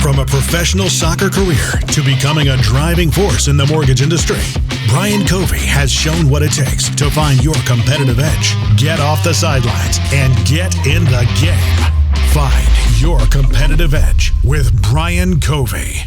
From a professional soccer career to becoming a driving force in the mortgage industry, Brian Covey has shown what it takes to find your competitive edge. Get off the sidelines and get in the game. Find your competitive edge with Brian Covey.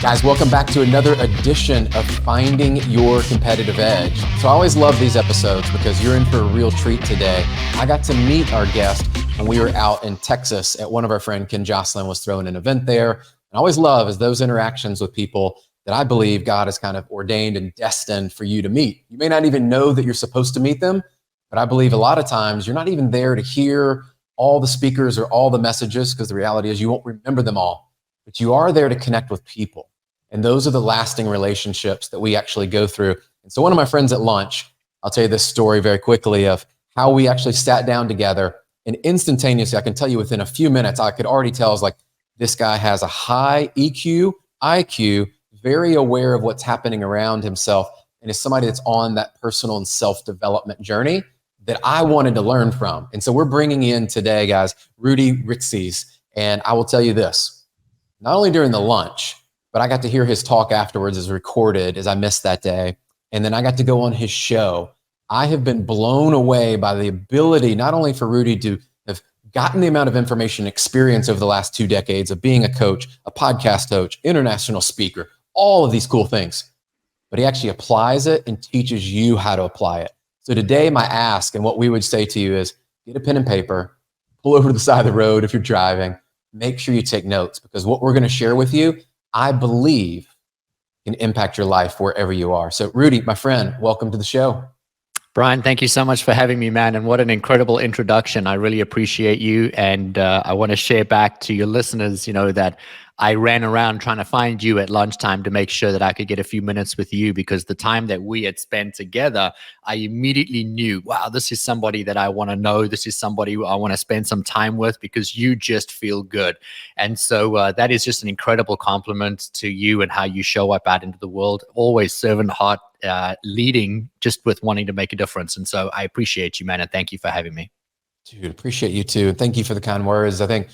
Guys, welcome back to another edition of Finding Your Competitive Edge. So I always love these episodes because you're in for a real treat today. I got to meet our guest when we were out in Texas at one of our friend Ken Jocelyn was throwing an event there. And I always love is those interactions with people that I believe God has kind of ordained and destined for you to meet. You may not even know that you're supposed to meet them, but I believe a lot of times you're not even there to hear all the speakers or all the messages, because the reality is you won't remember them all, but you are there to connect with people. And those are the lasting relationships that we actually go through. And so one of my friends at lunch, I'll tell you this story very quickly of how we actually sat down together, and instantaneously, I can tell you within a few minutes, I could already tell, I was like, this guy has a high EQ, IQ, very aware of what's happening around himself, and is somebody that's on that personal and self-development journey that I wanted to learn from. And so we're bringing in today, guys, Rudi Riekstins. And I will tell you this, not only during the lunch, but I got to hear his talk afterwards as recorded, as I missed that day. And then I got to go on his show. I have been blown away by the ability, not only for Rudi to have gotten the amount of information and experience over the last 2 decades of being a coach, a podcast coach, international speaker, all of these cool things, but he actually applies it and teaches you how to apply it. So today, my ask and what we would say to you is get a pen and paper, pull over to the side of the road if you're driving, make sure you take notes, because what we're going to share with you, I believe, can impact your life wherever you are. So Rudi, my friend, welcome to the show. Brian, thank you so much for having me, man. And what an incredible introduction. I really appreciate you. And I want to share back to your listeners, that I ran around trying to find you at lunchtime to make sure that I could get a few minutes with you, because the time that we had spent together, I immediately knew, wow, this is somebody that I want to know. This is somebody I want to spend some time with, because you just feel good. And so that is just an incredible compliment to you and how you show up out into the world, always servant heart, leading just with wanting to make a difference. And so I appreciate you, man. And thank you for having me. Dude, appreciate you too. Thank you for the kind words. I think,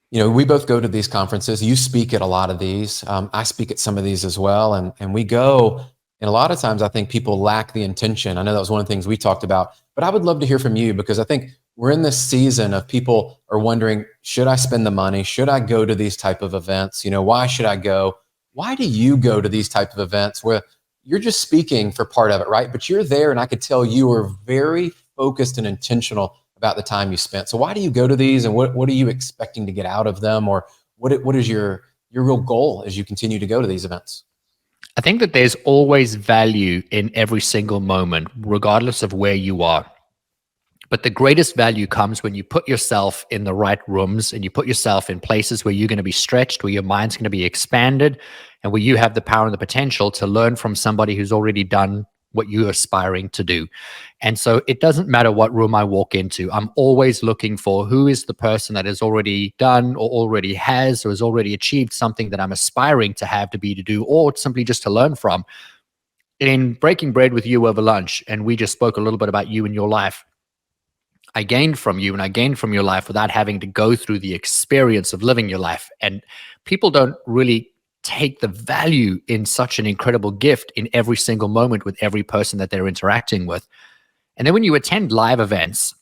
we both go to these conferences. You speak at a lot of these. I speak at some of these as well. And we go, and a lot of times I think people lack the intention. I know that was one of the things we talked about, but I would love to hear from you, because I think we're in this season of people are wondering, should I spend the money? Should I go to these type of events? Why should I go? Why do you go to these type of events where you're just speaking for part of it, right? But you're there, and I could tell you are very focused and intentional about the time you spent. So why do you go to these, and what are you expecting to get out of them, or what is your real goal as you continue to go to these events? I think that there's always value in every single moment, regardless of where you are. But the greatest value comes when you put yourself in the right rooms, and you put yourself in places where you're going to be stretched, where your mind's going to be expanded, and where you have the power and the potential to learn from somebody who's already done what you're aspiring to do. And so it doesn't matter what room I walk into. I'm always looking for who is the person that has already done or already has or has already achieved something that I'm aspiring to have, to be, to do, or simply just to learn from. In breaking bread with you over lunch, and we just spoke a little bit about you and your life, I gained from you and I gained from your life without having to go through the experience of living your life. And people don't really take the value in such an incredible gift in every single moment with every person that they're interacting with. And then when you attend live events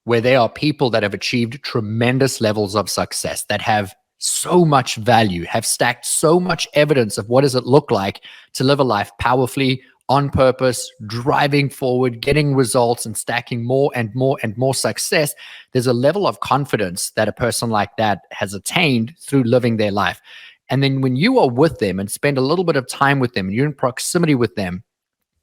where there are people that have achieved tremendous levels of success, that have so much value, have stacked so much evidence of what does it look like to live a life powerfully, on purpose, driving forward, getting results, and stacking more and more and more success, there's a level of confidence that a person like that has attained through living their life. And then when you are with them and spend a little bit of time with them, and you're in proximity with them,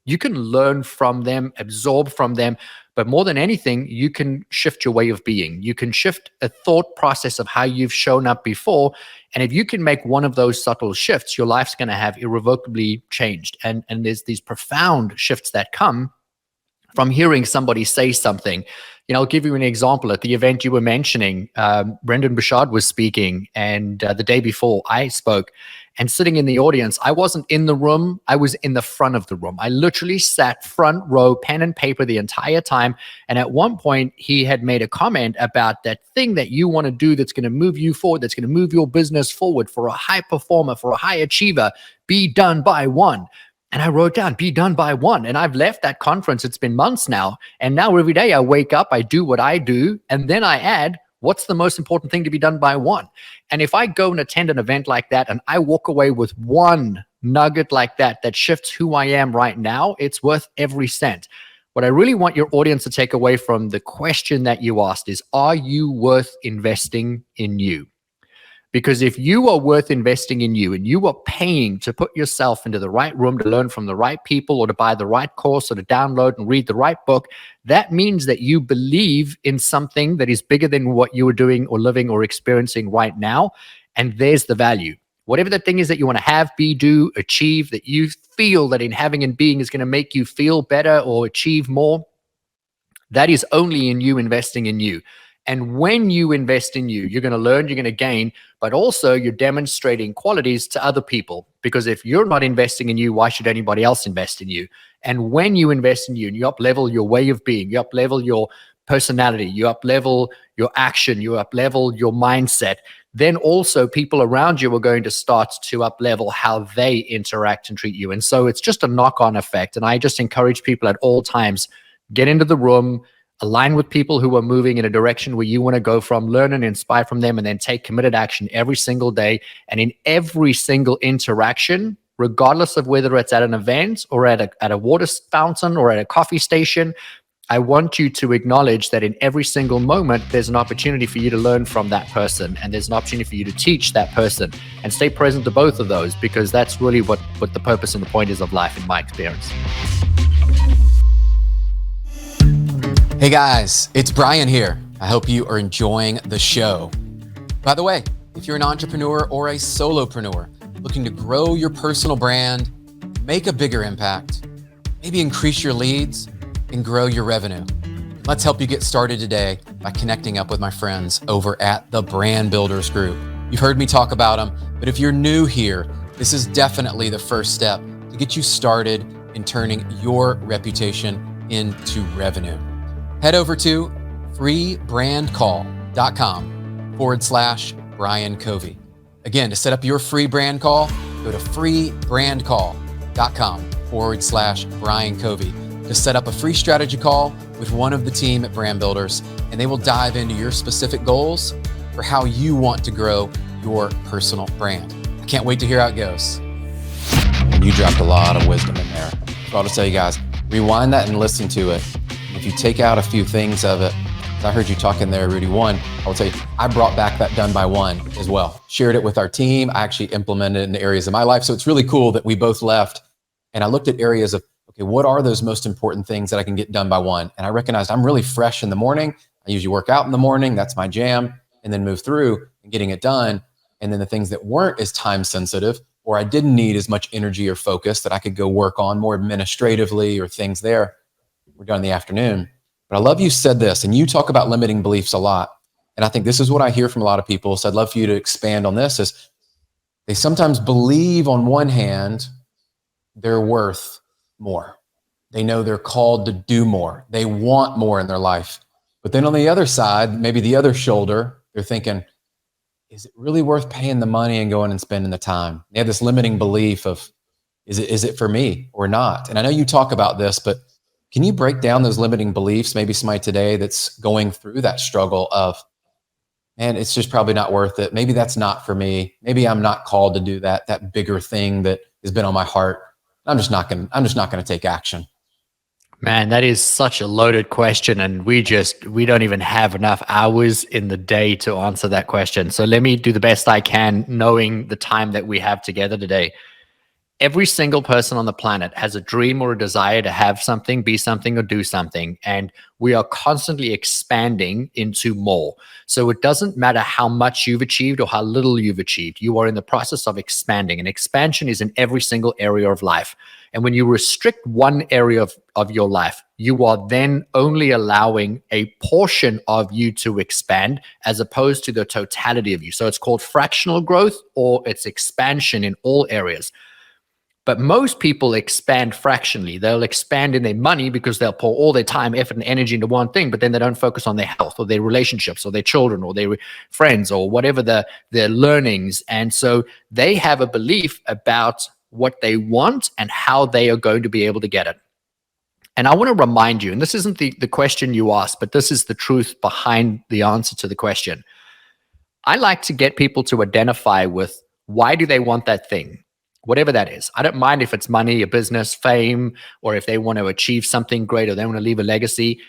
you can learn from them, absorb from them, but more than anything, you can shift your way of being. You can shift a thought process of how you've shown up before. And if you can make one of those subtle shifts, your life's going to have irrevocably changed. And there's these profound shifts that come from hearing somebody say something. I'll give you an example. At the event you were mentioning, Brendan Bouchard was speaking, and the day before I spoke, and sitting in the audience. I wasn't in the room. I was in the front of the room. I literally sat front row, pen and paper the entire time. And at one point, he had made a comment about that thing that you want to do that's going to move you forward, that's going to move your business forward, for a high performer, for a high achiever, be done by one. And I wrote down, be done by one. And I've left that conference. It's been months now. And now every day I wake up, I do what I do. And then I add, what's the most important thing to be done by one? And if I go and attend an event like that and I walk away with one nugget like that, that shifts who I am right now, it's worth every cent. What I really want your audience to take away from the question that you asked is, are you worth investing in you? Because if you are worth investing in you and you are paying to put yourself into the right room to learn from the right people, or to buy the right course, or to download and read the right book, that means that you believe in something that is bigger than what you are doing or living or experiencing right now. And there's the value. Whatever that thing is that you want to have, be, do, achieve, that you feel that in having and being is going to make you feel better or achieve more, that is only in you investing in you. And when you invest in you, you're going to learn, you're going to gain, but also you're demonstrating qualities to other people. Because if you're not investing in you, why should anybody else invest in you? And when you invest in you and you up-level your way of being, you up-level your personality, you up-level your action, you up-level your mindset, then also people around you are going to start to up-level how they interact and treat you. And so it's just a knock-on effect. And I just encourage people at all times, get into the room, align with people who are moving in a direction where you want to go from, learn and inspire from them, and then take committed action every single day. And in every single interaction, regardless of whether it's at an event or at a water fountain or at a coffee station, I want you to acknowledge that in every single moment, there's an opportunity for you to learn from that person, and there's an opportunity for you to teach that person, and stay present to both of those, because that's really what the purpose and the point is of life in my experience. Hey guys, it's Brian here. I hope you are enjoying the show. By the way, if you're an entrepreneur or a solopreneur looking to grow your personal brand, make a bigger impact, maybe increase your leads and grow your revenue, let's help you get started today by connecting up with my friends over at the Brand Builders Group. You've heard me talk about them, but if you're new here, this is definitely the first step to get you started in turning your reputation into revenue. Head over to freebrandcall.com/Brian Covey. Again, to set up your free brand call, go to freebrandcall.com/Brian Covey to set up a free strategy call with one of the team at Brand Builders, and they will dive into your specific goals for how you want to grow your personal brand. I can't wait to hear how it goes. And you dropped a lot of wisdom in there. So I'll just tell you guys, rewind that and listen to it. If you take out a few things of it, I heard you talking there, Rudi. One, I will tell you, I brought back that done by one as well. Shared it with our team. I actually implemented it in areas of my life. So it's really cool that we both left. And I looked at areas of, okay, what are those most important things that I can get done by one? And I recognized I'm really fresh in the morning. I usually work out in the morning. That's my jam. And then move through and getting it done. And then the things that weren't as time sensitive, or I didn't need as much energy or focus that I could go work on more administratively or things there, we're done in the afternoon. But I love you said this, and you talk about limiting beliefs a lot. And I think this is what I hear from a lot of people. So I'd love for you to expand on this. Is they sometimes believe on one hand, they're worth more. They know they're called to do more. They want more in their life. But then on the other side, maybe the other shoulder, they're thinking, is it really worth paying the money and going and spending the time? They have this limiting belief of, is it for me or not? And I know you talk about this, but can you break down those limiting beliefs? Maybe somebody today that's going through that struggle of, man, it's just probably not worth it. Maybe that's not for me. Maybe I'm not called to do that bigger thing that has been on my heart. I'm just not going to take action. Man, that is such a loaded question, and we don't even have enough hours in the day to answer that question. So let me do the best I can, knowing the time that we have together today. Every single person on the planet has a dream or a desire to have something, be something, or do something. And we are constantly expanding into more. So it doesn't matter how much you've achieved or how little you've achieved. You are in the process of expanding. And expansion is in every single area of life. And when you restrict one area of your life, you are then only allowing a portion of you to expand as opposed to the totality of you. So it's called fractional growth, or it's expansion in all areas. But most people expand fractionally. They'll expand in their money because they'll pour all their time, effort, and energy into one thing, but then they don't focus on their health or their relationships or their children or their friends or whatever their learnings. And so they have a belief about what they want and how they are going to be able to get it. And I want to remind you, and this isn't the question you asked, but this is the truth behind the answer to the question. I like to get people to identify with why do they want that thing? Whatever that is. I don't mind if it's money, a business, fame, or if they want to achieve something great or they want to leave a legacy.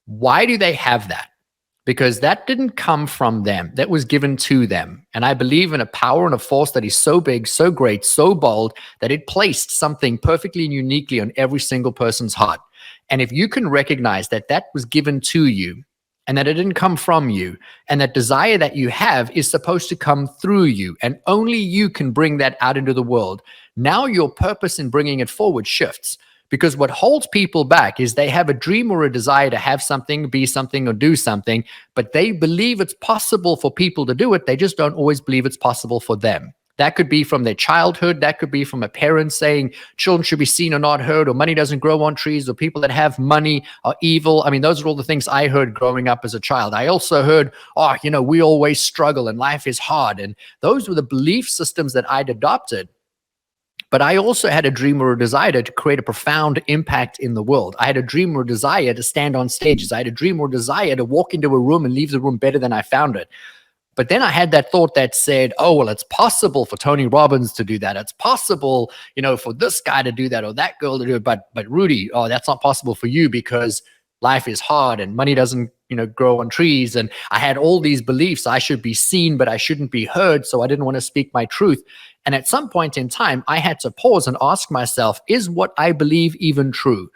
Why do they have that? Because that didn't come from them. That was given to them. And I believe in a power and a force that is so big, so great, so bold that it placed something perfectly and uniquely on every single person's heart. And if you can recognize that that was given to you, and that it didn't come from you, and that desire that you have is supposed to come through you, and only you can bring that out into the world. Now your purpose in bringing it forward shifts, because what holds people back is they have a dream or a desire to have something, be something, or do something, but they believe it's possible for people to do it. They just don't always believe it's possible for them. That could be from their childhood. That could be from a parent saying children should be seen or not heard, or money doesn't grow on trees, or people that have money are evil. I mean, those are all the things I heard growing up as a child. I also heard, we always struggle and life is hard. And those were the belief systems that I'd adopted. But I also had a dream or a desire to create a profound impact in the world. I had a dream or a desire to stand on stages. I had a dream or a desire to walk into a room and leave the room better than I found it. But then I had that thought that said, oh, well, it's possible for Tony Robbins to do that. It's possible, for this guy to do that or that girl to do it. But Rudi, that's not possible for you because life is hard and money doesn't, grow on trees. And I had all these beliefs. I should be seen, but I shouldn't be heard. So I didn't want to speak my truth. And at some point in time, I had to pause and ask myself, is what I believe even true?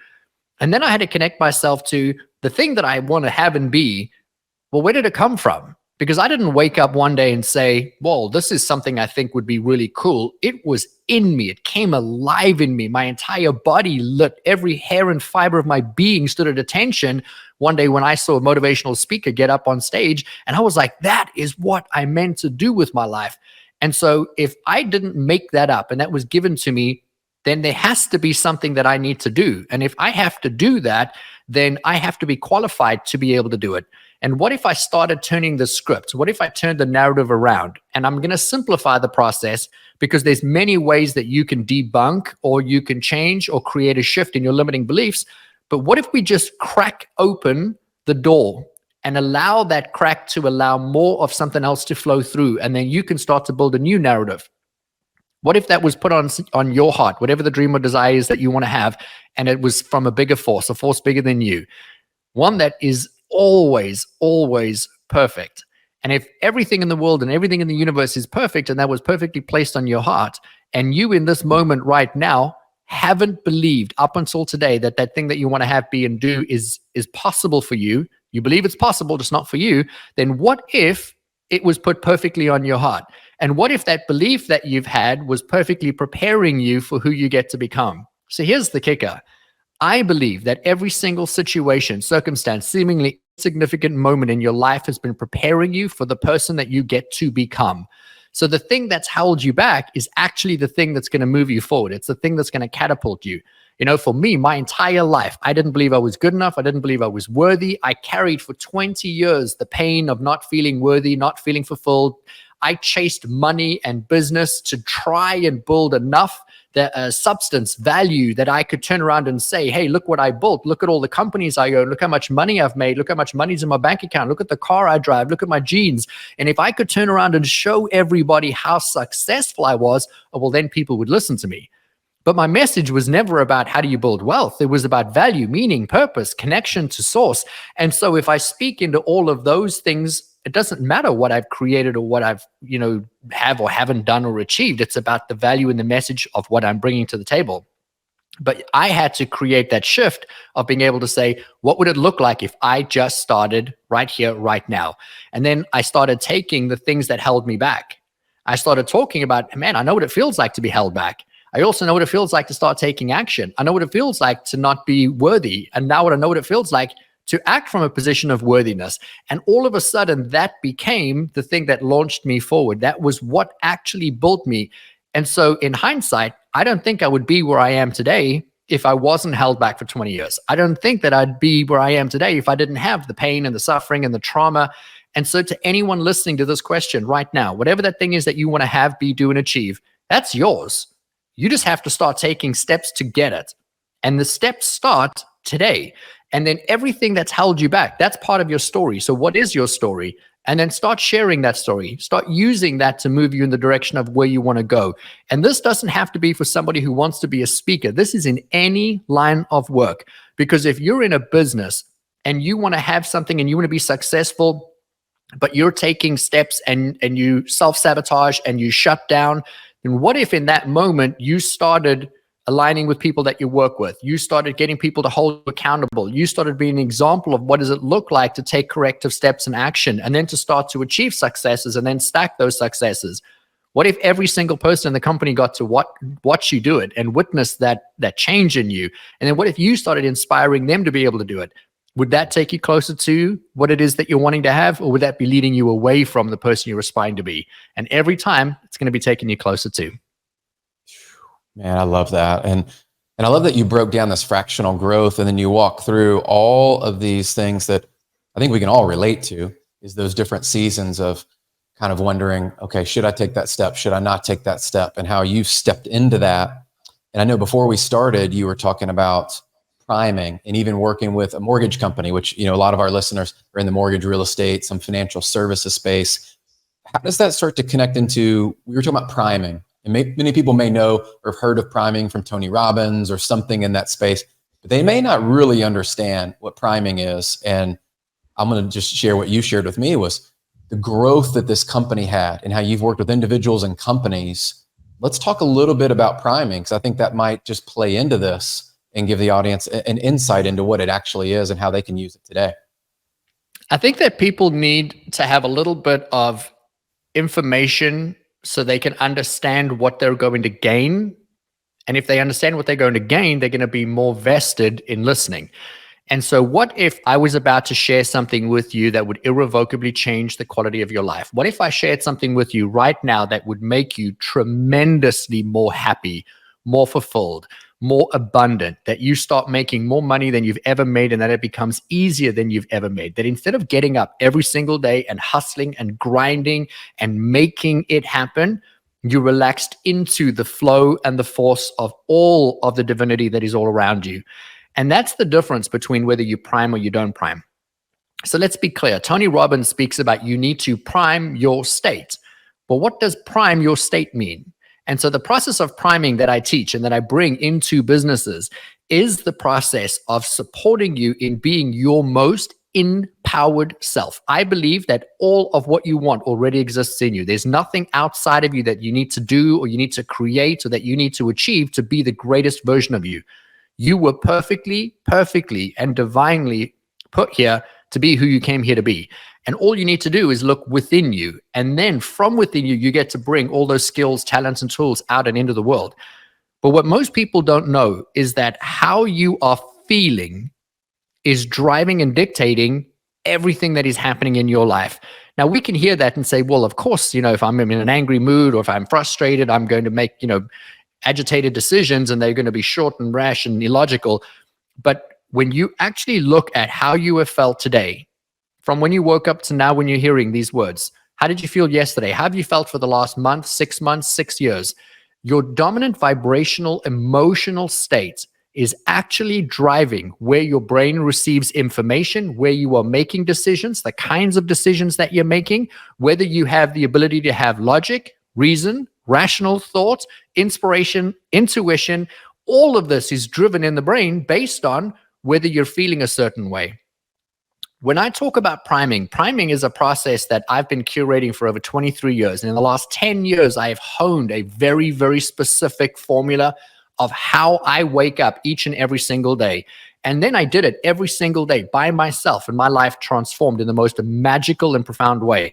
And then I had to connect myself to the thing that I want to have and be. Well, where did it come from? Because I didn't wake up one day and say, whoa, this is something I think would be really cool. It was in me. It came alive in me. My entire body lit. Every hair and fiber of my being stood at attention one day when I saw a motivational speaker get up on stage. And I was like, that is what I meant to do with my life. And so if I didn't make that up and that was given to me, then there has to be something that I need to do. And if I have to do that, then I have to be qualified to be able to do it. And what if I started turning the script? What if I turned the narrative around? And I'm going to simplify the process because there's many ways that you can debunk or you can change or create a shift in your limiting beliefs. But what if we just crack open the door and allow that crack to allow more of something else to flow through? And then you can start to build a new narrative. What if that was put on your heart, whatever the dream or desire is that you want to have, and it was from a bigger force, a force bigger than you, one that is always, always perfect. And if everything in the world and everything in the universe is perfect and that was perfectly placed on your heart, and you in this moment right now haven't believed up until today that that thing that you want to have, be, and do is possible for you, you believe it's possible, just not for you, then what if it was put perfectly on your heart? And what if that belief that you've had was perfectly preparing you for who you get to become? So here's the kicker. I believe that every single situation, circumstance, seemingly insignificant moment in your life has been preparing you for the person that you get to become. So the thing that's held you back is actually the thing that's going to move you forward. It's the thing that's going to catapult you. For me, my entire life, I didn't believe I was good enough. I didn't believe I was worthy. I carried for 20 years the pain of not feeling worthy, not feeling fulfilled. I chased money and business to try and build enough substance, value that I could turn around and say, hey, look what I built. Look at all the companies I own. Look how much money I've made. Look how much money's in my bank account. Look at the car I drive. Look at my jeans. And if I could turn around and show everybody how successful I was, well, then people would listen to me. But my message was never about how do you build wealth. It was about value, meaning, purpose, connection to source. And so if I speak into all of those things it doesn't matter what I've created or what I've, have or haven't done or achieved. It's about the value and the message of what I'm bringing to the table. But I had to create that shift of being able to say, what would it look like if I just started right here, right now? And then I started taking the things that held me back. I started talking about, man, I know what it feels like to be held back. I also know what it feels like to start taking action. I know what it feels like to not be worthy. And now I know what it feels like to act from a position of worthiness. And all of a sudden, that became the thing that launched me forward. That was what actually built me. And so in hindsight, I don't think I would be where I am today if I wasn't held back for 20 years. I don't think that I'd be where I am today if I didn't have the pain and the suffering and the trauma. And so to anyone listening to this question right now, whatever that thing is that you want to have, be, do, and achieve, that's yours. You just have to start taking steps to get it. And the steps start today. And then everything that's held you back, that's part of your story. So what is your story? And then start sharing that story. Start using that to move you in the direction of where you want to go. And this doesn't have to be for somebody who wants to be a speaker. This is in any line of work. Because if you're in a business and you want to have something and you want to be successful, but you're taking steps and you self-sabotage and you shut down, then what if in that moment you started aligning with people that you work with? You started getting people to hold you accountable. You started being an example of what does it look like to take corrective steps in action and then to start to achieve successes and then stack those successes. What if every single person in the company got to watch you do it and witness that change in you? And then what if you started inspiring them to be able to do it? Would that take you closer to what it is that you're wanting to have, or would that be leading you away from the person you're aspiring to be? And every time, it's going to be taking you closer to. Man, I love that. And I love that you broke down this fractional growth and then you walk through all of these things that I think we can all relate to, is those different seasons of kind of wondering, okay, should I take that step? Should I not take that step? And how you stepped into that. And I know before we started, you were talking about priming and even working with a mortgage company, which, a lot of our listeners are in the mortgage, real estate, some financial services space. How does that start to connect into, we were talking about priming, and many people may know or have heard of priming from Tony Robbins or something in that space, but they may not really understand what priming is. And I'm going to just share what you shared with me was the growth that this company had and how you've worked with individuals and companies. Let's talk a little bit about priming, because I think that might just play into this and give the audience an insight into what it actually is and how they can use it today. I think that people need to have a little bit of information so they can understand what they're going to gain. And if they understand what they're going to gain, they're going to be more vested in listening. And so what if I was about to share something with you that would irrevocably change the quality of your life? What if I shared something with you right now that would make you tremendously more happy, more fulfilled, more abundant, that you start making more money than you've ever made, and that it becomes easier than you've ever made? That instead of getting up every single day and hustling and grinding and making it happen, you relaxed into the flow and the force of all of the divinity that is all around you. And that's the difference between whether you prime or you don't prime. So let's be clear. Tony Robbins speaks about you need to prime your state. But what does prime your state mean? And so the process of priming that I teach and that I bring into businesses is the process of supporting you in being your most empowered self. I believe that all of what you want already exists in you. There's nothing outside of you that you need to do or you need to create or that you need to achieve to be the greatest version of you. You were perfectly, and divinely put here to be who you came here to be. And all you need to do is look within you. And then from within you, you get to bring all those skills, talents, and tools out and into the world. But what most people don't know is that how you are feeling is driving and dictating everything that is happening in your life. Now, we can hear that and say, well, of course, if I'm in an angry mood or if I'm frustrated, I'm going to make, agitated decisions, and they're going to be short and rash and illogical. But when you actually look at how you have felt today, from when you woke up to now when you're hearing these words, how did you feel yesterday? How have you felt for the last month, 6 months, 6 years? Your dominant vibrational emotional state is actually driving where your brain receives information, where you are making decisions, the kinds of decisions that you're making, whether you have the ability to have logic, reason, rational thought, inspiration, intuition. All of this is driven in the brain based on whether you're feeling a certain way. When I talk about priming is a process that I've been curating for over 23 years. And in the last 10 years, I have honed a very, very specific formula of how I wake up each and every single day. And then I did it every single day by myself, and my life transformed in the most magical and profound way.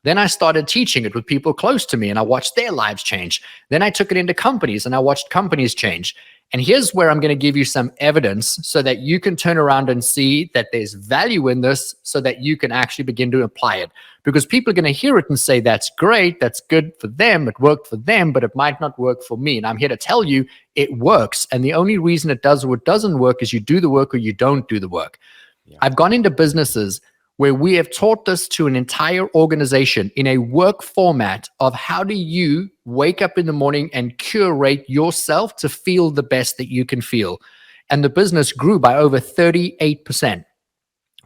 Then I started teaching it with people close to me, and I watched their lives change. Then I took it into companies, and I watched companies change. And here's where I'm going to give you some evidence so that you can turn around and see that there's value in this, so that you can actually begin to apply it. Because people are going to hear it and say, that's great, that's good for them, it worked for them, but it might not work for me. And I'm here to tell you it works. And the only reason it does or it doesn't work is you do the work or you don't do the work. Yeah. I've gone into businesses where we have taught this to an entire organization in a work format of how do you wake up in the morning and curate yourself to feel the best that you can feel. And the business grew by over 38%.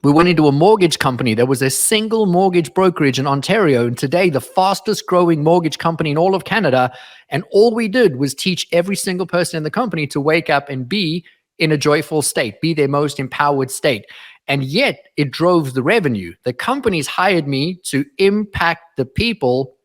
We went into a mortgage company. There was a single mortgage brokerage in Ontario, and today the fastest growing mortgage company in all of Canada. And all we did was teach every single person in the company to wake up and be in a joyful state, be their most empowered state. And yet it drove the revenue. The companies hired me to impact the people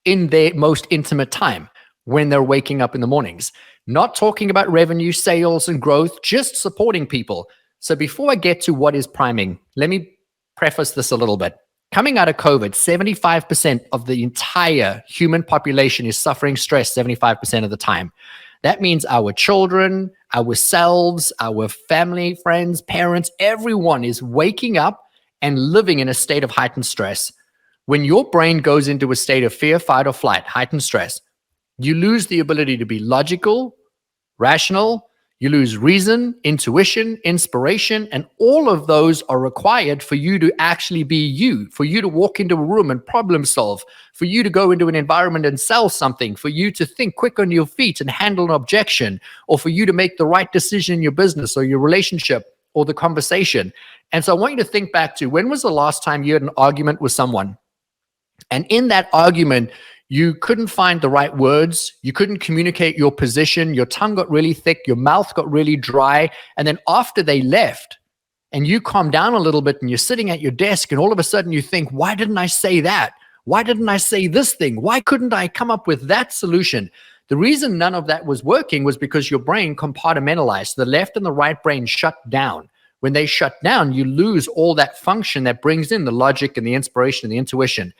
in their most intimate time when they're waking up in the mornings. Not talking about revenue, sales, and growth, just supporting people. So before I get to what is priming, let me preface this a little bit. Coming out of COVID, 75% of the entire human population is suffering stress 75% of the time. That means our children, ourselves, our family, friends, parents, everyone is waking up and living in a state of heightened stress. When your brain goes into a state of fear, fight, or flight, heightened stress, you lose the ability to be logical, rational. You lose reason, intuition, inspiration, and all of those are required for you to actually be you, for you to walk into a room and problem solve, for you to go into an environment and sell something, for you to think quick on your feet and handle an objection, or for you to make the right decision in your business or your relationship or the conversation. And so I want you to think back to, when was the last time you had an argument with someone? And in that argument, you couldn't find the right words. You couldn't communicate your position. Your tongue got really thick. Your mouth got really dry. And then after they left and you calmed down a little bit and you're sitting at your desk and all of a sudden you think, why didn't I say that? Why didn't I say this thing? Why couldn't I come up with that solution? The reason none of that was working was because your brain compartmentalized. The left and the right brain shut down. When they shut down, you lose all that function that brings in the logic and the inspiration and the intuition.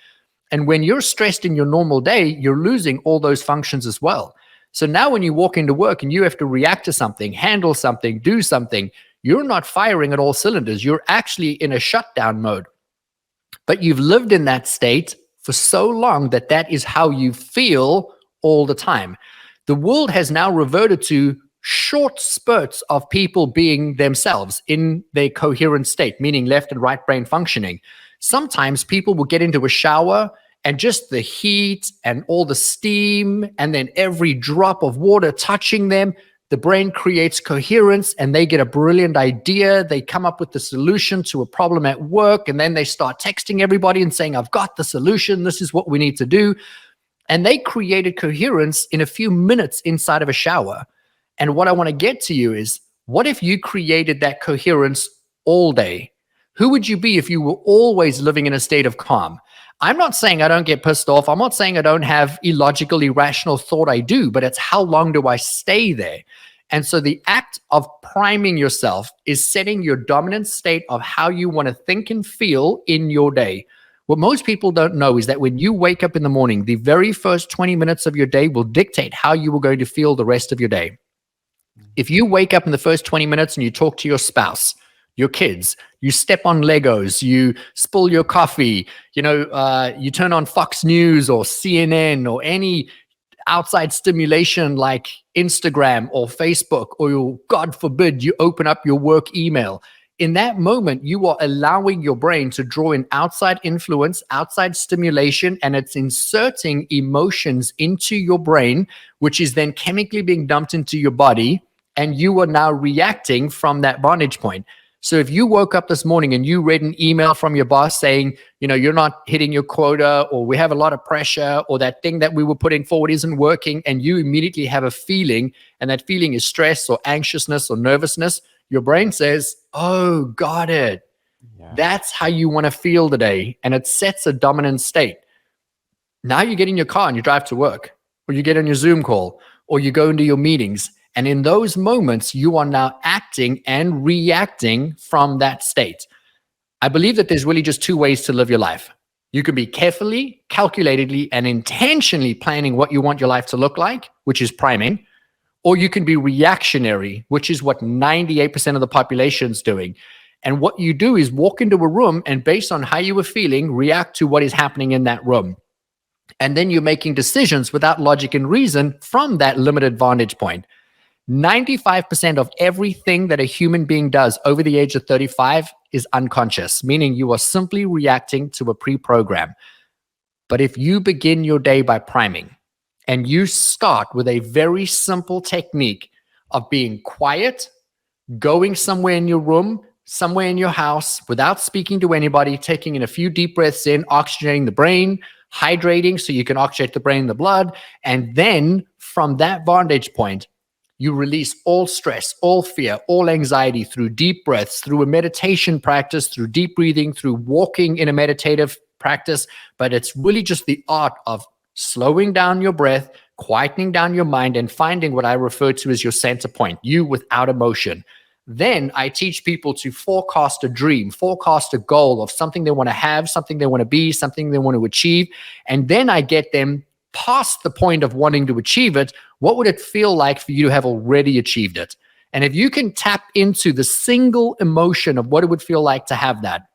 And when you're stressed in your normal day, you're losing all those functions as well. So now when you walk into work and you have to react to something, handle something, do something, you're not firing at all cylinders. You're actually in a shutdown mode. But you've lived in that state for so long that that is how you feel all the time. The world has now reverted to short spurts of people being themselves in their coherent state, meaning left and right brain functioning. Sometimes people will get into a shower and just the heat and all the steam and then every drop of water touching them, the brain creates coherence and they get a brilliant idea. They come up with the solution to a problem at work, and then they start texting everybody and saying, I've got the solution. This is what we need to do. And they created coherence in a few minutes inside of a shower. And what I want to get to you is, what if you created that coherence all day? Who would you be if you were always living in a state of calm? I'm not saying I don't get pissed off. I'm not saying I don't have illogical, irrational thought. I do, but it's how long do I stay there? And so the act of priming yourself is setting your dominant state of how you want to think and feel in your day. What most people don't know is that when you wake up in the morning, the very first 20 minutes of your day will dictate how you are going to feel the rest of your day. If you wake up in the first 20 minutes and you talk to your spouse, your kids, you step on Legos, you spill your coffee, you turn on Fox News or CNN or any outside stimulation like Instagram or Facebook, or God forbid, you open up your work email. In that moment, you are allowing your brain to draw in outside influence, outside stimulation, and it's inserting emotions into your brain, which is then chemically being dumped into your body, and you are now reacting from that vantage point. So if you woke up this morning and you read an email from your boss saying, you're not hitting your quota, or we have a lot of pressure, or that thing that we were putting forward isn't working, and you immediately have a feeling, and that feeling is stress or anxiousness or nervousness, your brain says, oh, got it. Yeah. That's how you want to feel today. And it sets a dominant state. Now you get in your car and you drive to work, or you get on your Zoom call, or you go into your meetings. And in those moments, you are now acting and reacting from that state. I believe that there's really just two ways to live your life. You can be carefully, calculatedly, and intentionally planning what you want your life to look like, which is priming, or you can be reactionary, which is what 98% of the population is doing. And what you do is walk into a room and based on how you were feeling, react to what is happening in that room. And then you're making decisions without logic and reason from that limited vantage point. 95% of everything that a human being does over the age of 35 is unconscious, meaning you are simply reacting to a pre-program. But if you begin your day by priming and you start with a very simple technique of being quiet, going somewhere in your room, somewhere in your house without speaking to anybody, taking in a few deep breaths in, oxygenating the brain, hydrating so you can oxygenate the brain and the blood. And then from that vantage point, you release all stress, all fear, all anxiety through deep breaths, through a meditation practice, through deep breathing, through walking in a meditative practice. But it's really just the art of slowing down your breath, quietening down your mind, and finding what I refer to as your center point, you without emotion. Then I teach people to forecast a dream, forecast a goal of something they want to have, something they want to be, something they want to achieve. And then I get them past the point of wanting to achieve it. What would it feel like for you to have already achieved it? And if you can tap into the single emotion of what it would feel like to have that.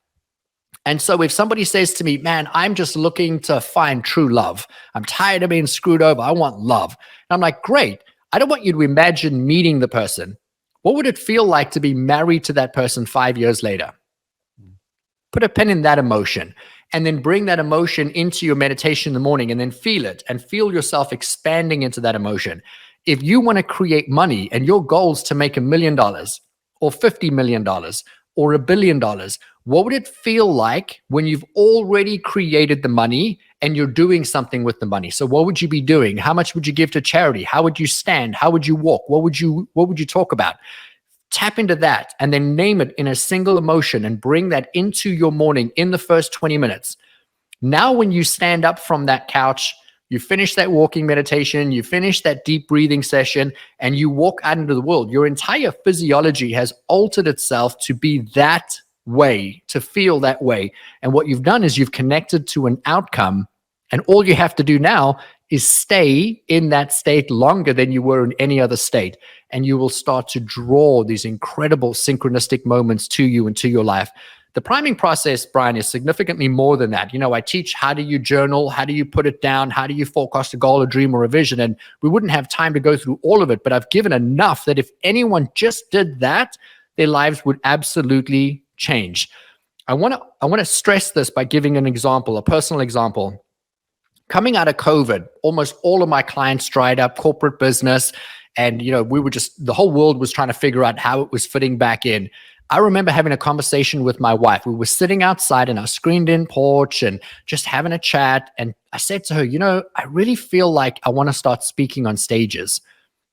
And so if somebody says to me, man, I'm just looking to find true love. I'm tired of being screwed over. I want love. And I'm like, great. I don't want you to imagine meeting the person. What would it feel like to be married to that person 5 years later? Put a pin in that emotion and then bring that emotion into your meditation in the morning and then feel it and feel yourself expanding into that emotion. If you want to create money and your goal is to make $1 million or $50 million or $1 billion, what would it feel like when you've already created the money and you're doing something with the money? So what would you be doing? How much would you give to charity? How would you stand? How would you walk? What would you talk about? Tap into that and then name it in a single emotion and bring that into your morning in the first 20 minutes. Now, when you stand up from that couch, you finish that walking meditation, you finish that deep breathing session, and you walk out into the world, your entire physiology has altered itself to be that way, to feel that way. And what you've done is you've connected to an outcome, and all you have to do now is stay in that state longer than you were in any other state. And you will start to draw these incredible synchronistic moments to you and to your life. The priming process, Brian, is significantly more than that. You know, I teach how do you journal, how do you put it down, how do you forecast a goal, a dream, or a vision. And we wouldn't have time to go through all of it, but I've given enough that if anyone just did that, their lives would absolutely change. I want to stress this by giving an example, a personal example. Coming out of COVID, almost all of my clients dried up, corporate business, and the whole world was trying to figure out how it was fitting back in. I remember having a conversation with my wife. We were sitting outside in our screened-in porch and just having a chat. And I said to her, I really feel like I want to start speaking on stages.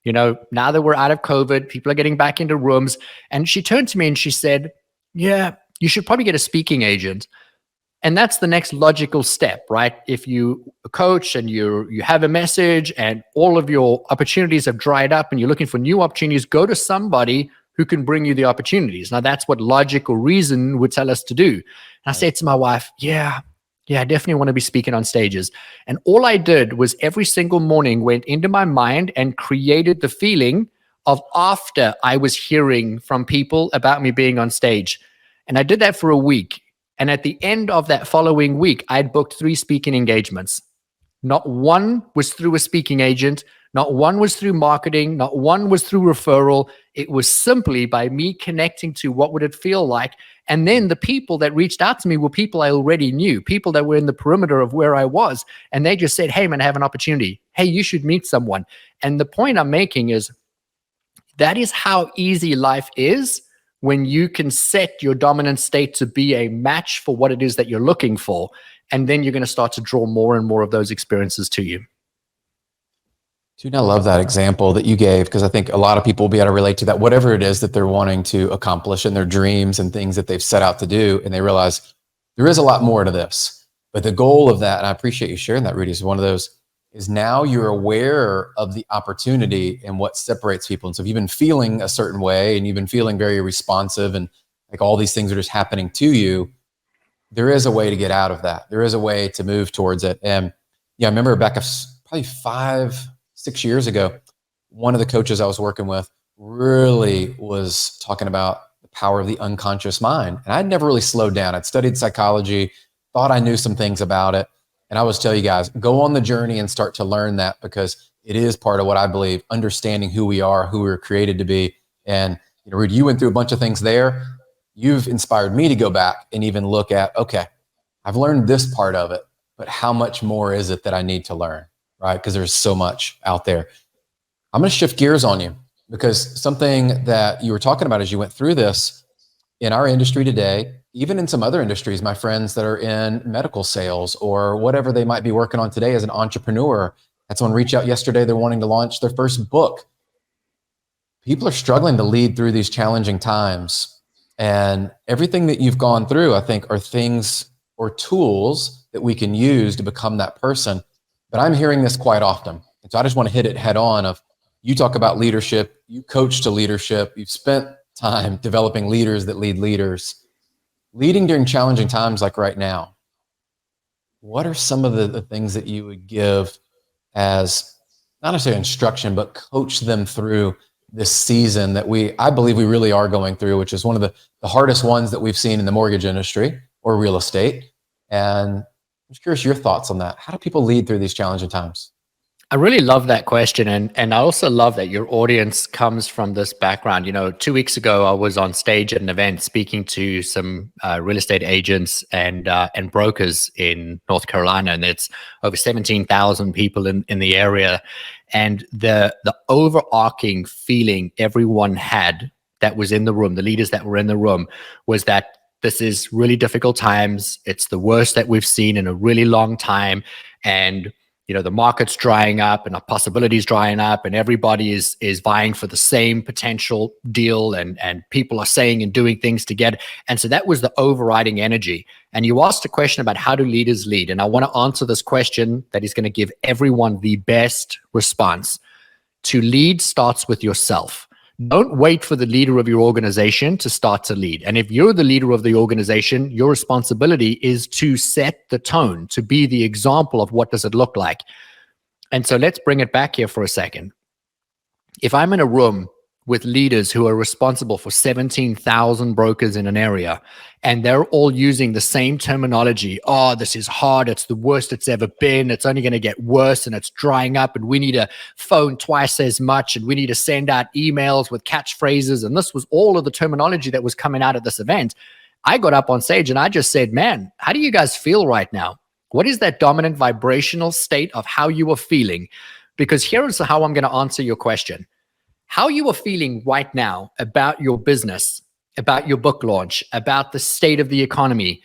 Now that we're out of COVID, people are getting back into rooms. And she turned to me and she said, yeah, you should probably get a speaking agent. And that's the next logical step, right? If you coach and you have a message and all of your opportunities have dried up and you're looking for new opportunities, go to somebody who can bring you the opportunities. Now, that's what logic or reason would tell us to do. And I said to my wife, yeah, I definitely want to be speaking on stages. And all I did was every single morning went into my mind and created the feeling of after I was hearing from people about me being on stage. And I did that for a week. And at the end of that following week, I'd booked 3 speaking engagements. Not one was through a speaking agent. Not one was through marketing. Not one was through referral. It was simply by me connecting to what would it feel like. And then the people that reached out to me were people I already knew, people that were in the perimeter of where I was. And they just said, hey, man, I have an opportunity. Hey, you should meet someone. And the point I'm making is that is how easy life is when you can set your dominant state to be a match for what it is that you're looking for. And then you're going to start to draw more and more of those experiences to you. Dude, I love that example that you gave, because I think a lot of people will be able to relate to that, whatever it is that they're wanting to accomplish in their dreams and things that they've set out to do. And they realize there is a lot more to this. But the goal of that, and I appreciate you sharing that, Rudy, is one of those, is now you're aware of the opportunity and what separates people. And so if you've been feeling a certain way and you've been feeling very responsive and like all these things are just happening to you, there is a way to get out of that. There is a way to move towards it. And yeah, I remember back probably 5-6 years ago, one of the coaches I was working with really was talking about the power of the unconscious mind. And I'd never really slowed down. I'd studied psychology, thought I knew some things about it. And I always tell you guys, go on the journey and start to learn that, because it is part of what I believe, understanding who we are, who we were created to be. And Rudy, you went through a bunch of things there. You've inspired me to go back and even look at, okay, I've learned this part of it, but how much more is it that I need to learn, right? Because there's so much out there. I'm going to shift gears on you, because something that you were talking about as you went through this in our industry today, even in some other industries, my friends that are in medical sales or whatever they might be working on today as an entrepreneur, had someone reach out yesterday, they're wanting to launch their first book. People are struggling to lead through these challenging times. And everything that you've gone through, I think, are things or tools that we can use to become that person. But I'm hearing this quite often. And so I just want to hit it head on of, you talk about leadership, you coach to leadership, you've spent time developing leaders that lead leaders. Leading during challenging times like right now, what are some of the things that you would give as, not necessarily instruction, but coach them through this season that I believe we really are going through, which is one of the hardest ones that we've seen in the mortgage industry or real estate. And I'm just curious your thoughts on that. How do people lead through these challenging times? I really love that question. And I also love that your audience comes from this background. 2 weeks ago, I was on stage at an event speaking to some real estate agents and brokers in North Carolina. And it's over 17,000 people in the area. And the overarching feeling everyone had that was in the room, the leaders that were in the room, was that this is really difficult times. It's the worst that we've seen in a really long time. And the market's drying up and our possibilities drying up, and everybody is vying for the same potential deal, and people are saying and doing things to get. And so that was the overriding energy. And you asked a question about how do leaders lead? And I want to answer this question that is going to give everyone the best response. To lead starts with yourself. Don't wait for the leader of your organization to start to lead. And if you're the leader of the organization, your responsibility is to set the tone, to be the example of what does it look like. And so let's bring it back here for a second. If I'm in a room with leaders who are responsible for 17,000 brokers in an area, and they're all using the same terminology, oh, this is hard, it's the worst it's ever been, it's only going to get worse, and it's drying up, and we need to phone twice as much, and we need to send out emails with catchphrases, and this was all of the terminology that was coming out at this event. I got up on stage and I just said, man, how do you guys feel right now? What is that dominant vibrational state of how you are feeling? Because here's how I'm going to answer your question. How you are feeling right now about your business, about your book launch, about the state of the economy,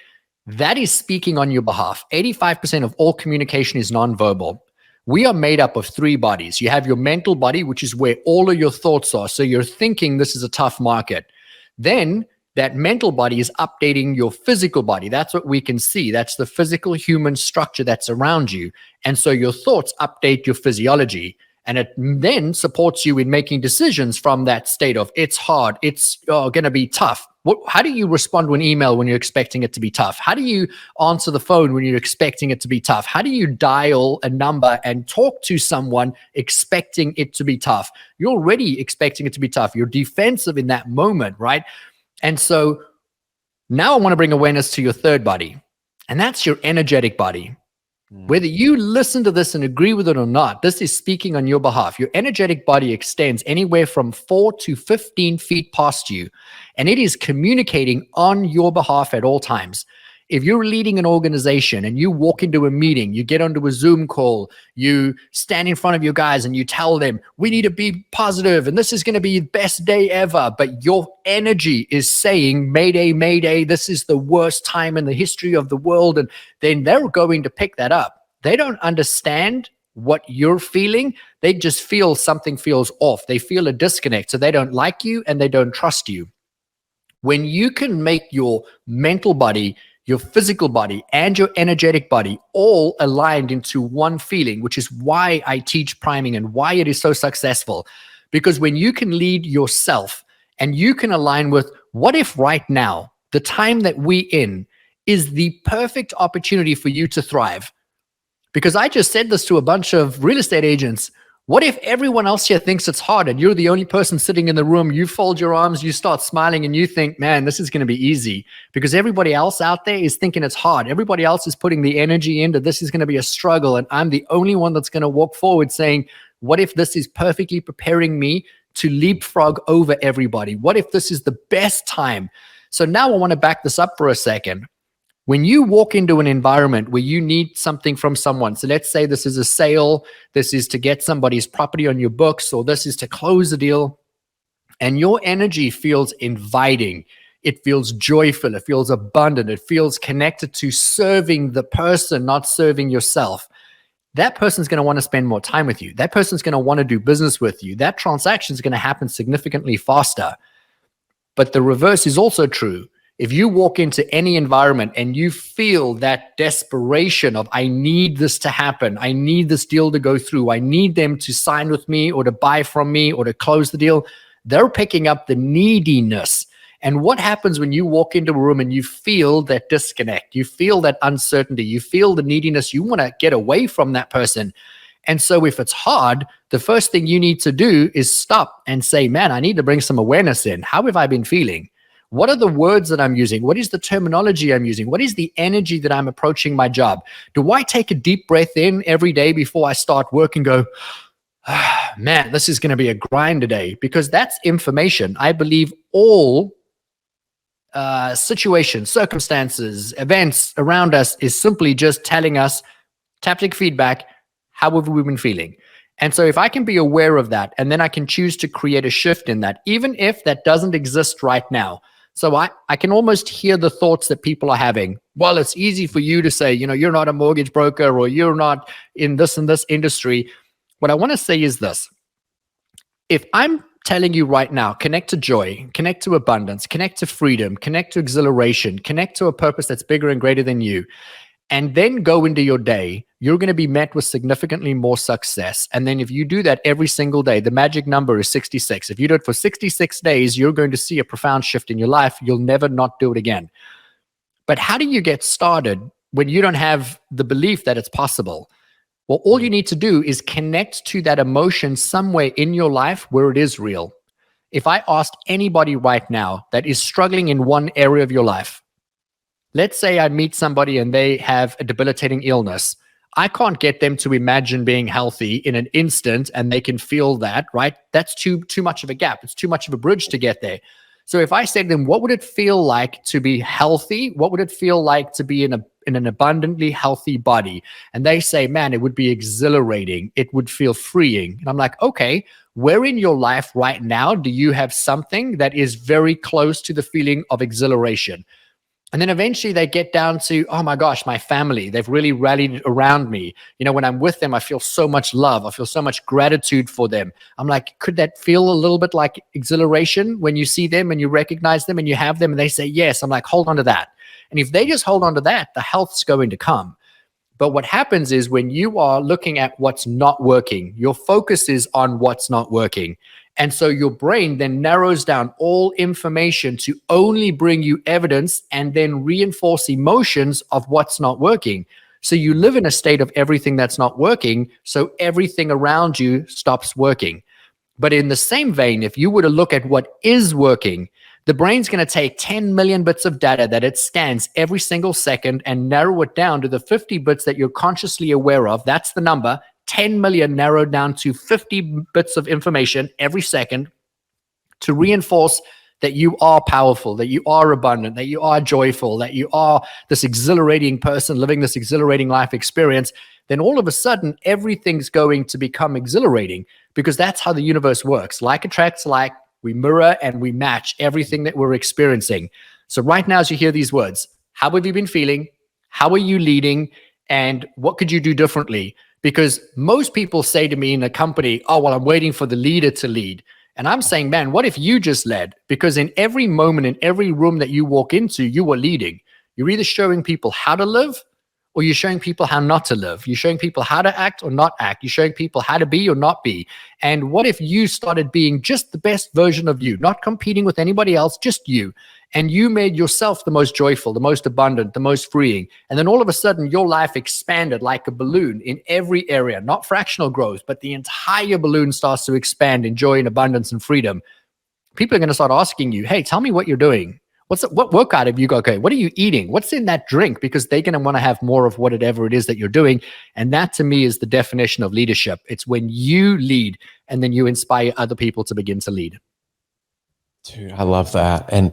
that is speaking on your behalf. 85% of all communication is nonverbal. We are made up of 3 bodies. You have your mental body, which is where all of your thoughts are. So you're thinking this is a tough market. Then that mental body is updating your physical body. That's what we can see. That's the physical human structure that's around you. And so your thoughts update your physiology. And it then supports you in making decisions from that state of it's hard, it's going to be tough. How do you respond to an email when you're expecting it to be tough? How do you answer the phone when you're expecting it to be tough? How do you dial a number and talk to someone expecting it to be tough? You're already expecting it to be tough. You're defensive in that moment, right? And so now I want to bring awareness to your third body, and that's your energetic body. Whether you listen to this and agree with it or not, this is speaking on your behalf. Your energetic body extends anywhere from 4 to 15 feet past you, and it is communicating on your behalf at all times. If you're leading an organization and you walk into a meeting, you get onto a Zoom call, you stand in front of your guys and you tell them, we need to be positive and this is going to be the best day ever. But your energy is saying, Mayday, Mayday, this is the worst time in the history of the world. And then they're going to pick that up. They don't understand what you're feeling. They just feel something feels off. They feel a disconnect. So they don't like you and they don't trust you. When you can make your mental body, your physical body, and your energetic body all aligned into one feeling, which is why I teach priming and why it is so successful. Because when you can lead yourself and you can align with what if right now, the time that we in is the perfect opportunity for you to thrive. Because I just said this to a bunch of real estate agents. What if everyone else here thinks it's hard and you're the only person sitting in the room, you fold your arms, you start smiling and you think, man, this is going to be easy, because everybody else out there is thinking it's hard. Everybody else is putting the energy into this is going to be a struggle. And I'm the only one that's going to walk forward saying, what if this is perfectly preparing me to leapfrog over everybody? What if this is the best time? So now I want to back this up for a second. When you walk into an environment where you need something from someone, so let's say this is a sale, this is to get somebody's property on your books, or this is to close a deal, and your energy feels inviting, it feels joyful, it feels abundant, it feels connected to serving the person, not serving yourself. That person's going to want to spend more time with you. That person's going to want to do business with you. That transaction is going to happen significantly faster. But the reverse is also true. If you walk into any environment and you feel that desperation of, I need this to happen, I need this deal to go through, I need them to sign with me or to buy from me or to close the deal, they're picking up the neediness. And what happens when you walk into a room and you feel that disconnect, you feel that uncertainty, you feel the neediness, you want to get away from that person. And so if it's hard, the first thing you need to do is stop and say, man, I need to bring some awareness in. How have I been feeling? What are the words that I'm using? What is the terminology I'm using? What is the energy that I'm approaching my job? Do I take a deep breath in every day before I start work and go, man, this is going to be a grind today? Because that's information. I believe all situations, circumstances, events around us is simply just telling us, taptic feedback, how have we been feeling? And so if I can be aware of that, and then I can choose to create a shift in that, even if that doesn't exist right now. So I can almost hear the thoughts that people are having. Well, it's easy for you to say, you're not a mortgage broker or you're not in this and this industry. What I want to say is this. If I'm telling you right now, connect to joy, connect to abundance, connect to freedom, connect to exhilaration, connect to a purpose that's bigger and greater than you, and then go into your day, you're going to be met with significantly more success. And then if you do that every single day, the magic number is 66. If you do it for 66 days, you're going to see a profound shift in your life. You'll never not do it again. But how do you get started when you don't have the belief that it's possible? Well, all you need to do is connect to that emotion somewhere in your life where it is real. If I asked anybody right now that is struggling in one area of your life, let's say I meet somebody and they have a debilitating illness. I can't get them to imagine being healthy in an instant and they can feel that, right? That's too much of a gap. It's too much of a bridge to get there. So if I say to them, what would it feel like to be healthy? What would it feel like to be in an abundantly healthy body? And they say, man, it would be exhilarating. It would feel freeing. And I'm like, okay, where in your life right now do you have something that is very close to the feeling of exhilaration? And then eventually they get down to, oh my gosh, my family, they've really rallied around me. When I'm with them, I feel so much love. I feel so much gratitude for them. I'm like, could that feel a little bit like exhilaration when you see them and you recognize them and you have them and they say, yes? I'm like, hold on to that. And if they just hold on to that, the health's going to come. But what happens is when you are looking at what's not working, your focus is on what's not working. And so your brain then narrows down all information to only bring you evidence and then reinforce emotions of what's not working. So you live in a state of everything that's not working, so everything around you stops working. But in the same vein, if you were to look at what is working, the brain's going to take 10 million bits of data that it scans every single second and narrow it down to the 50 bits that you're consciously aware of. That's the number. 10 million narrowed down to 50 bits of information every second to reinforce that you are powerful, that you are abundant, that you are joyful, that you are this exhilarating person living this exhilarating life experience. Then all of a sudden, everything's going to become exhilarating because that's how the universe works. Like attracts like. We mirror and we match everything that we're experiencing. So right now, as you hear these words, how have you been feeling? How are you leading? And what could you do differently? Because most people say to me in a company, oh, well, I'm waiting for the leader to lead. And I'm saying, man, what if you just led? Because in every moment, in every room that you walk into, you are leading. You're either showing people how to live, or you're showing people how not to live. You're showing people how to act or not act. You're showing people how to be or not be. And what if you started being just the best version of you, not competing with anybody else, just you? And you made yourself the most joyful, the most abundant, the most freeing. And then all of a sudden, your life expanded like a balloon in every area, not fractional growth, but the entire balloon starts to expand in joy and abundance and freedom. People are going to start asking you, hey, tell me what you're doing. What workout have you got? Okay, what are you eating? What's in that drink? Because they're going to want to have more of whatever it is that you're doing. And that to me is the definition of leadership. It's when you lead and then you inspire other people to begin to lead. Dude, I love that. And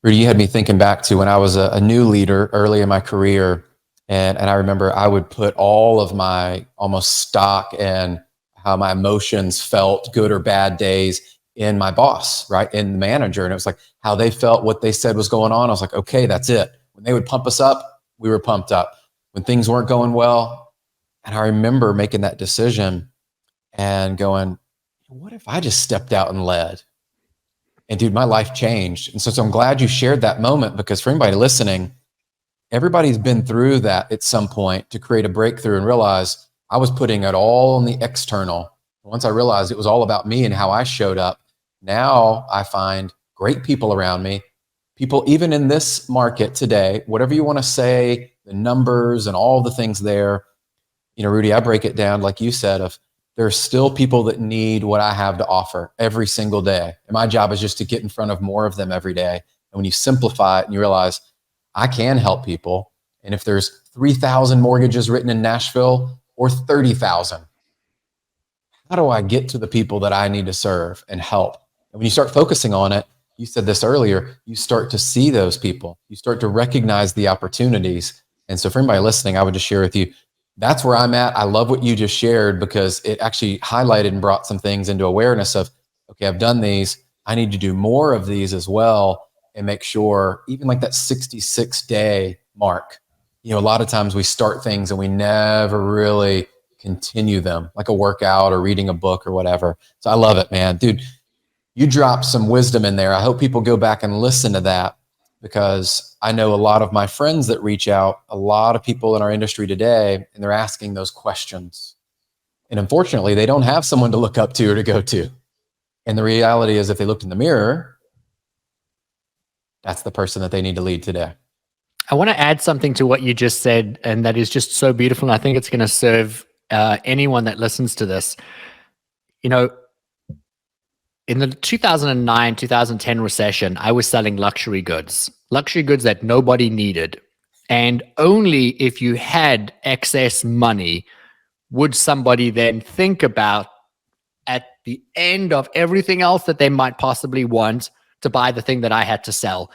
Rudi, you had me thinking back to when I was a new leader early in my career. And I remember I would put all of my almost stock and how my emotions felt, good or bad days, in my boss, right? In the manager. And it was like how they felt, what they said was going on. I was like, okay, that's it. When they would pump us up, we were pumped up. When things weren't going well. And I remember making that decision and going, what if I just stepped out and led? And dude, my life changed. And so I'm glad you shared that moment, because for anybody listening, everybody's been through that at some point to create a breakthrough and realize I was putting it all on the external. Once I realized it was all about me and how I showed up, now I find great people around me, people even in this market today, whatever you want to say, the numbers and all the things there. You know, Rudi, I break it down, like you said, of there's still people that need what I have to offer every single day. And my job is just to get in front of more of them every day. And when you simplify it and you realize I can help people, and if there's 3,000 mortgages written in Nashville or 30,000, how do I get to the people that I need to serve and help? And when you start focusing on it, you said this earlier, you start to see those people. You start to recognize the opportunities. And so for anybody listening, I would just share with you, that's where I'm at. I love what you just shared, because it actually highlighted and brought some things into awareness of, okay, I've done these. I need to do more of these as well, and make sure, even like that 66-day mark, you know, a lot of times we start things and we never really continue them, like a workout or reading a book or whatever. So I love it, man. Dude, you dropped some wisdom in there. I hope people go back and listen to that, because I know a lot of my friends that reach out, a lot of people in our industry today, and they're asking those questions. And unfortunately, they don't have someone to look up to or to go to. And the reality is, if they looked in the mirror, that's the person that they need to lead today. I want to add something to what you just said, and that is just so beautiful. And I think it's going to serve anyone that listens to this. You know, in the 2009, 2010 recession, I was selling luxury goods that nobody needed. And only if you had excess money would somebody then think about, at the end of everything else that they might possibly want, to buy the thing that I had to sell.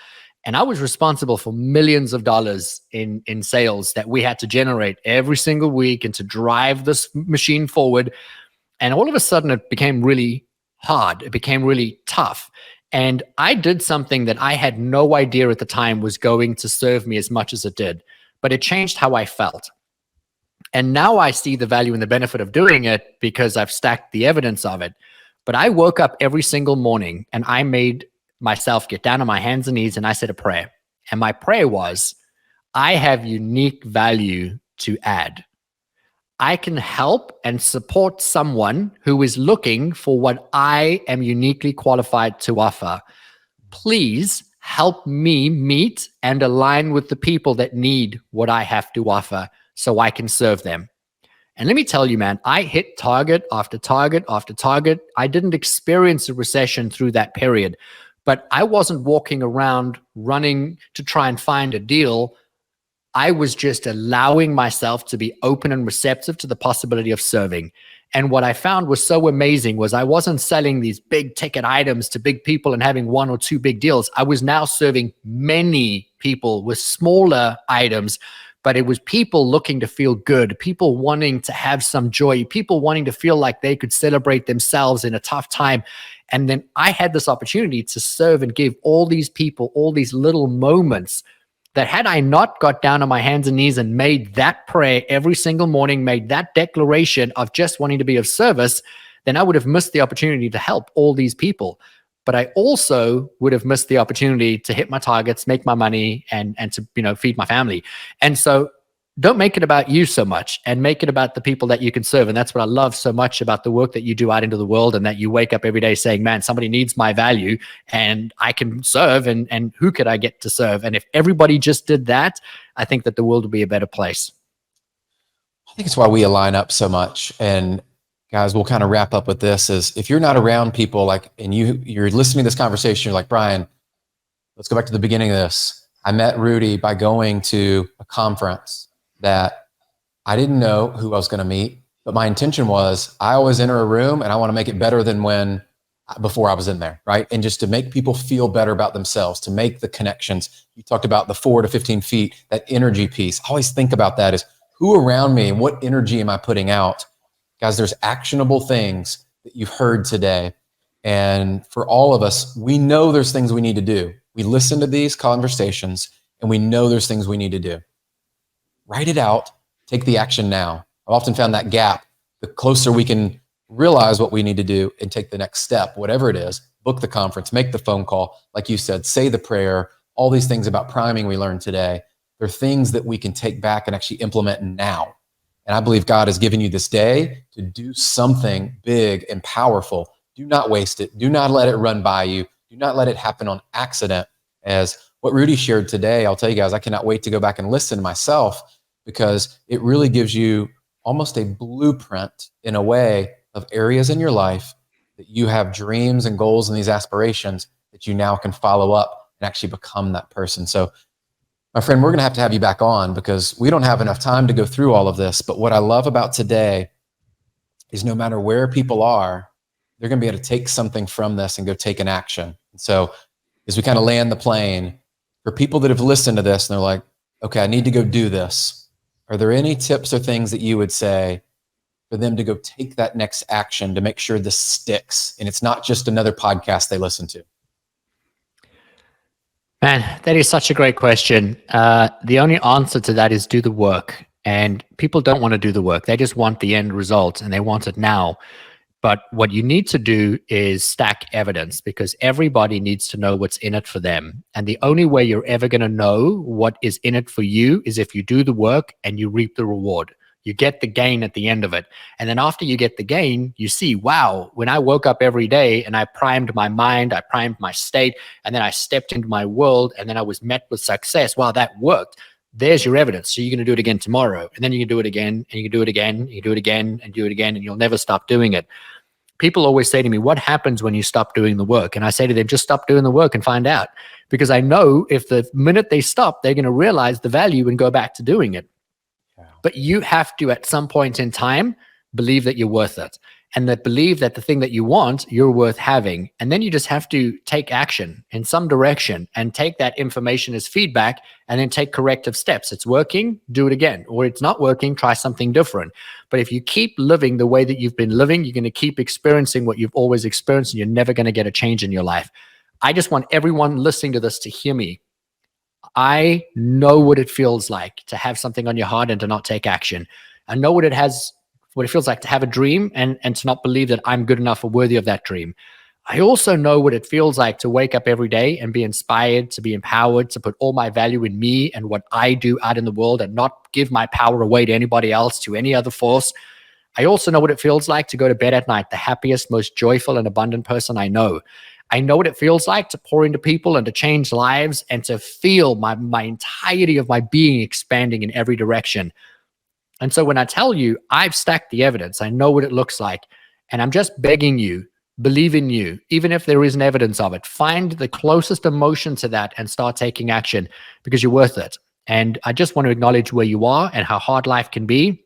And I was responsible for millions of dollars in sales that we had to generate every single week and to drive this machine forward. And all of a sudden it became really hard. It became really tough. And I did something that I had no idea at the time was going to serve me as much as it did, but it changed how I felt. And now I see the value and the benefit of doing it, because I've stacked the evidence of it. But I woke up every single morning and I made myself get down on my hands and knees and I said a prayer. And my prayer was, I have unique value to add. I can help and support someone who is looking for what I am uniquely qualified to offer. Please help me meet and align with the people that need what I have to offer so I can serve them. And let me tell you, man, I hit target after target after target. I didn't experience a recession through that period, but I wasn't walking around running to try and find a deal. I was just allowing myself to be open and receptive to the possibility of serving. And what I found was so amazing was I wasn't selling these big ticket items to big people and having one or two big deals. I was now serving many people with smaller items, but it was people looking to feel good, people wanting to have some joy, people wanting to feel like they could celebrate themselves in a tough time. And then I had this opportunity to serve and give all these people all these little moments that had I not got down on my hands and knees and made that prayer every single morning, made that declaration of just wanting to be of service, then I would have missed the opportunity to help all these people. But I also would have missed the opportunity to hit my targets, make my money, and to feed my family. And so don't make it about you so much, and make it about the people that you can serve. And that's what I love so much about the work that you do out into the world, and that you wake up every day saying, man, somebody needs my value and I can serve, and who could I get to serve? And if everybody just did that, I think that the world would be a better place. I think it's why we align up so much. And guys, we'll kind of wrap up with this, is if you're not around people and you're listening to this conversation, you're like, Brian, let's go back to the beginning of this. I met Rudi by going to a conference that I didn't know who I was going to meet, but my intention was, I always enter a room and I want to make it better than before I was in there, right? And just to make people feel better about themselves, to make the connections. You talked about the 4 to 15 feet, that energy piece. I always think about that as who around me and what energy am I putting out? Guys, there's actionable things that you've heard today. And for all of us, we know there's things we need to do. We listen to these conversations and we know there's things we need to do. Write it out, take the action now. I've often found that gap, the closer we can realize what we need to do and take the next step, whatever it is, book the conference, make the phone call, like you said, say the prayer, all these things about priming we learned today. They're things that we can take back and actually implement now. And I believe God has given you this day to do something big and powerful. Do not waste it. Do not let it run by you. Do not let it happen on accident. As what Rudi shared today, I'll tell you guys, I cannot wait to go back and listen myself, because it really gives you almost a blueprint in a way of areas in your life that you have dreams and goals and these aspirations that you now can follow up and actually become that person. So my friend, we're going to have you back on, because we don't have enough time to go through all of this. But what I love about today is no matter where people are, they're going to be able to take something from this and go take an action. And so as we kind of land the plane, for people that have listened to this and they're like, okay, I need to go do this. Are there any tips or things that you would say for them to go take that next action to make sure this sticks and it's not just another podcast they listen to? Man, that is such a great question. The only answer to that is do the work. And people don't want to do the work. They just want the end result, and they want it now. But what you need to do is stack evidence, because everybody needs to know what's in it for them. And the only way you're ever going to know what is in it for you is if you do the work and you reap the reward. You get the gain at the end of it. And then after you get the gain, you see, wow, when I woke up every day and I primed my mind, I primed my state, and then I stepped into my world, and then I was met with success. Wow, that worked. There's your evidence. So you're going to do it again tomorrow. And then you can do it again, and you can do it again, and you do it again, and do it again, and you'll never stop doing it. People always say to me, what happens when you stop doing the work? And I say to them, just stop doing the work and find out. Because I know if the minute they stop, they're going to realize the value and go back to doing it. But you have to, at some point in time, believe that you're worth it, and that believe that the thing that you want, you're worth having. And then you just have to take action in some direction and take that information as feedback, and then take corrective steps. It's working, do it again. Or it's not working, try something different. But if you keep living the way that you've been living, you're going to keep experiencing what you've always experienced, and you're never going to get a change in your life. I just want everyone listening to this to hear me. I know what it feels like to have something on your heart and to not take action. I know what it feels like to have a dream and to not believe that I'm good enough or worthy of that dream. I also know what it feels like to wake up every day and be inspired, to be empowered, to put all my value in me and what I do out in the world, and not give my power away to anybody else, to any other force. I also know what it feels like to go to bed at night the happiest, most joyful and abundant person I know. I know what it feels like to pour into people and to change lives, and to feel my entirety of my being expanding in every direction. And so when I tell you I've stacked the evidence, I know what it looks like, and I'm just begging you, believe in you, even if there isn't evidence of it. Find the closest emotion to that and start taking action, because you're worth it. And I just want to acknowledge where you are and how hard life can be.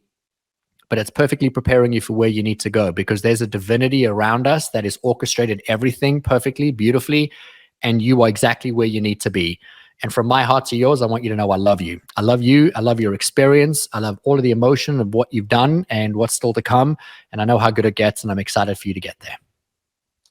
But it's perfectly preparing you for where you need to go, because there's a divinity around us that is orchestrated everything perfectly, beautifully, and you are exactly where you need to be. And from my heart to yours, I want you to know I love you. I love you. I love your experience. I love all of the emotion of what you've done and what's still to come. And I know how good it gets, and I'm excited for you to get there.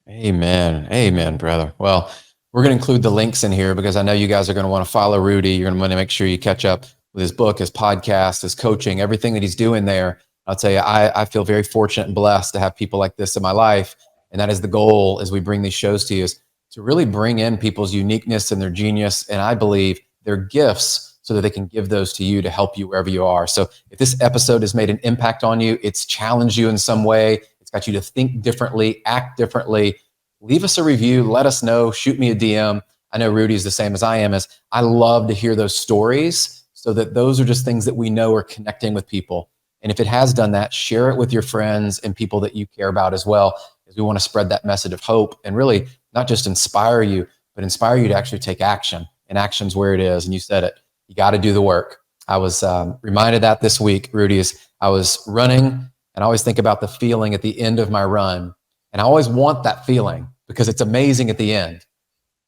Amen. Amen, brother. Well, We're going to include the links in here because I know you guys are going to want to follow Rudi. You're going to want to make sure you catch up with his book, his podcast, his coaching, everything that he's doing there. I'll tell you, I feel very fortunate and blessed to have people like this in my life. And that is the goal as we bring these shows to you, is to really bring in people's uniqueness and their genius, and I believe their gifts, so that they can give those to you to help you wherever you are. So if this episode has made an impact on you, it's challenged you in some way, it's got you to think differently, act differently, leave us a review, let us know, shoot me a DM. I know Rudi's the same as I am, as I love to hear those stories, so that those are just things that we know are connecting with people. And if it has done that, share it with your friends and people that you care about as well, because we want to spread that message of hope and really not just inspire you, but inspire you to actually take action. And action's where it is. And you said it, you got to do the work. I was reminded that this week, Rudi, is I was running, and I always think about the feeling at the end of my run. And I always want that feeling because it's amazing at the end.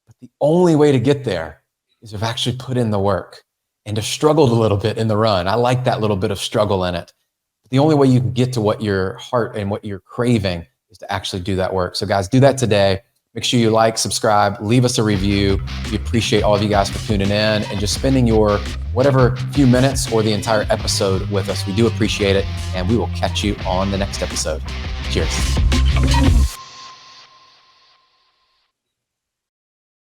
But the only way to get there is to have actually put in the work and to struggled a little bit in the run. I like that little bit of struggle in it. The only way you can get to what your heart and what you're craving is to actually do that work. So guys, do that today. Make sure you like, subscribe, leave us a review. We appreciate all of you guys for tuning in and just spending your whatever few minutes or the entire episode with us. We do appreciate it, and we will catch you on the next episode. Cheers.